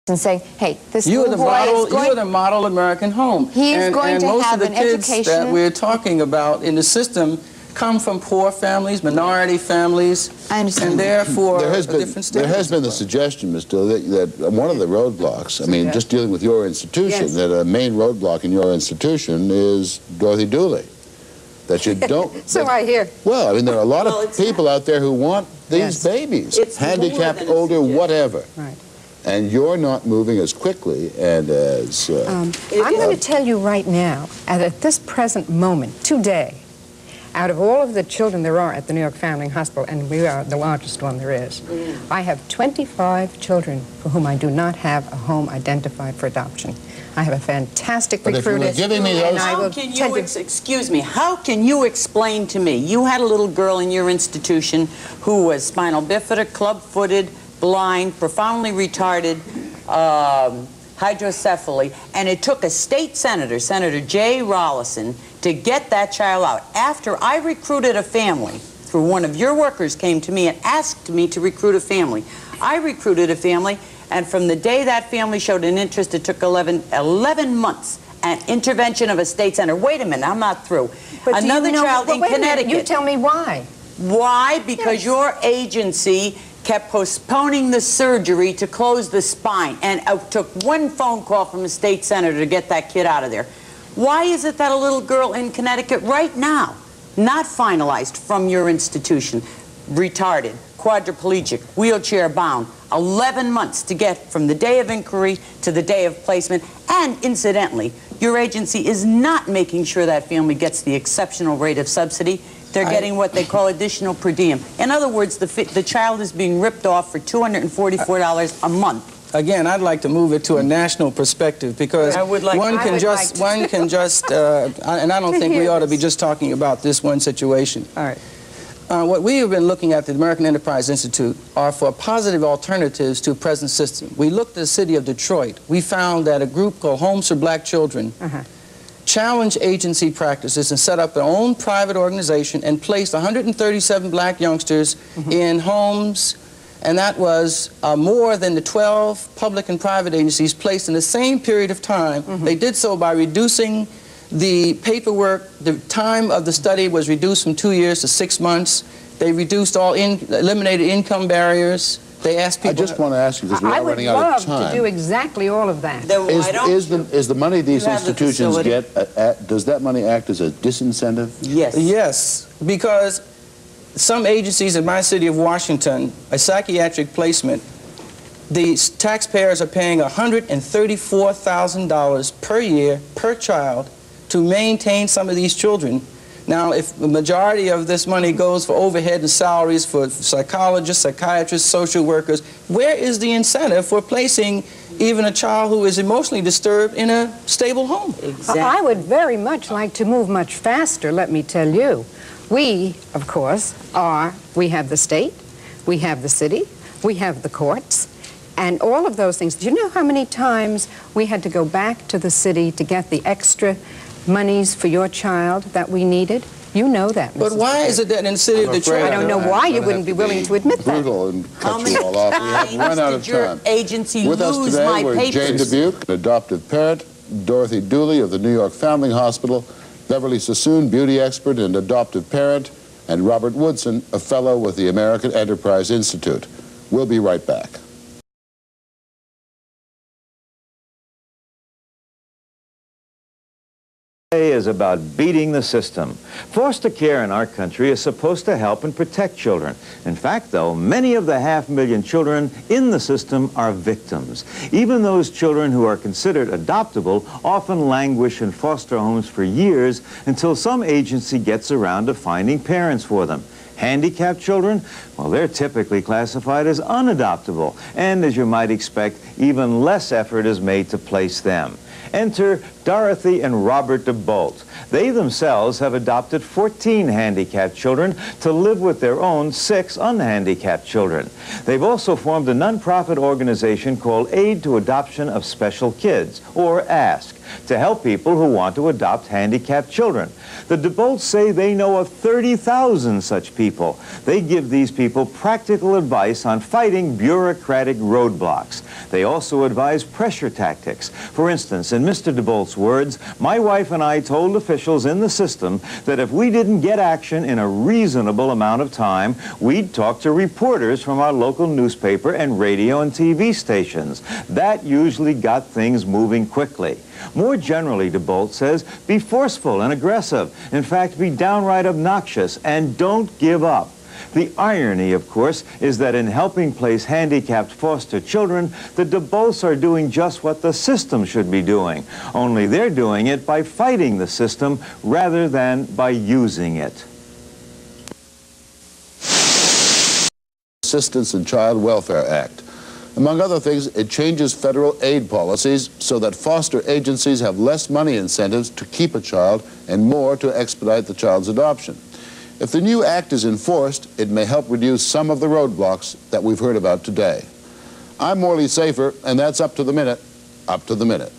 and say, hey, this you little boy is going... You are the model American home. He is going to have an education. And most of the kids that we're talking about in the system come from poor families, minority families. I understand. And therefore, there has been the suggestion, Ms. Dooley, that one of the roadblocks, I mean, just dealing with your institution, yes, that a main roadblock in your institution is Dorothy Dooley. That you don't... So I hear. Well, I mean, there are a lot of people out there who want these babies, handicapped, older, whatever. Right. And you're not moving as quickly and as... I'm going to tell you right now, at this present moment, today, out of all of the children there are at the New York Family Hospital, and we are the largest one there is, I have 25 children for whom I do not have a home identified for adoption. I have a fantastic recruiter. But if you were giving me those... How can you, excuse me, how can you explain to me, you had a little girl in your institution who was spinal bifida, club-footed, blind, profoundly retarded, hydrocephaly, and it took a state senator, Senator Jay Rollison, to get that child out. After I recruited a family, through one of your workers came to me and asked me to recruit a family. I recruited a family, and from the day that family showed an interest, it took 11 months, an intervention of a state senator. Wait a minute, I'm not through. But another child in Connecticut. You tell me why. Why? Because your agency kept postponing the surgery to close the spine, and it took one phone call from a state senator to get that kid out of there. Why is it that a little girl in Connecticut right now, not finalized from your institution, retarded, quadriplegic, wheelchair bound, 11 months to get from the day of inquiry to the day of placement, and incidentally, your agency is not making sure that family gets the exceptional rate of subsidy. They're getting what they call additional per diem. In other words, the child is being ripped off for $244 a month. Again, I'd like to move it to a national perspective, because one can just, and I don't think we ought to be just talking about this one situation. All right. What we have been looking at the American Enterprise Institute are for positive alternatives to present system. We looked at the city of Detroit. We found that a group called Homes for Black Children challenged agency practices and set up their own private organization and placed 137 black youngsters in homes, and that was more than the 12 public and private agencies placed in the same period of time. They did so by reducing the paperwork. The time of the study was reduced from 2 years to 6 months. They reduced eliminated income barriers. They asked people... I just want to ask you, because we are running out of time. I would love to do exactly all of that. Is the money these institutions get, does that money act as a disincentive? Yes. Yes, because some agencies in my city of Washington, a psychiatric placement, the taxpayers are paying $134,000 per year per child to maintain some of these children. Now, if the majority of this money goes for overhead and salaries for psychologists, psychiatrists, social workers, where is the incentive for placing even a child who is emotionally disturbed in a stable home? Exactly. I would very much like to move much faster, let me tell you. We, of course, we have the state, we have the city, we have the courts, and all of those things. Do you know how many times we had to go back to the city to get the extra monies for your child that we needed? You know that, Mrs. But why is it that in the city of Detroit... I don't know why you wouldn't be willing to admit that. Brutal and cut you all off. We have run out of time. Agency With us today were Jane Dubuque, an adoptive parent, Dorothy Dooley of the New York Family Hospital, Beverly Sassoon, beauty expert and adoptive parent, and Robert Woodson, a fellow with the American Enterprise Institute. We'll be right back. Is about beating the system. Foster care in our country is supposed to help and protect children. In fact, though, many of the 500,000 children in the system are victims. Even those children who are considered adoptable often languish in foster homes for years until some agency gets around to finding parents for them. Handicapped children, well, they're typically classified as unadoptable, and as you might expect, even less effort is made to place them. Enter Dorothy and Robert DeBolt. They themselves have adopted 14 handicapped children to live with their own 6 unhandicapped children. They've also formed a nonprofit organization called Aid to Adoption of Special Kids, or ASK, to help people who want to adopt handicapped children. The DeBolts say they know of 30,000 such people. They give these people practical advice on fighting bureaucratic roadblocks. They also advise pressure tactics. For instance, in Mr. DeBolt's words, my wife and I told officials in the system that if we didn't get action in a reasonable amount of time, we'd talk to reporters from our local newspaper and radio and TV stations. That usually got things moving quickly. More generally, DeBolt says, be forceful and aggressive. In fact, be downright obnoxious and don't give up. The irony, of course, is that in helping place handicapped foster children, the DeBolts are doing just what the system should be doing, only they're doing it by fighting the system rather than by using it. Assistance and Child Welfare Act. Among other things, it changes federal aid policies so that foster agencies have less money incentives to keep a child and more to expedite the child's adoption. If the new act is enforced, it may help reduce some of the roadblocks that we've heard about today. I'm Morley Safer, and that's Up to the Minute. Up to the Minute.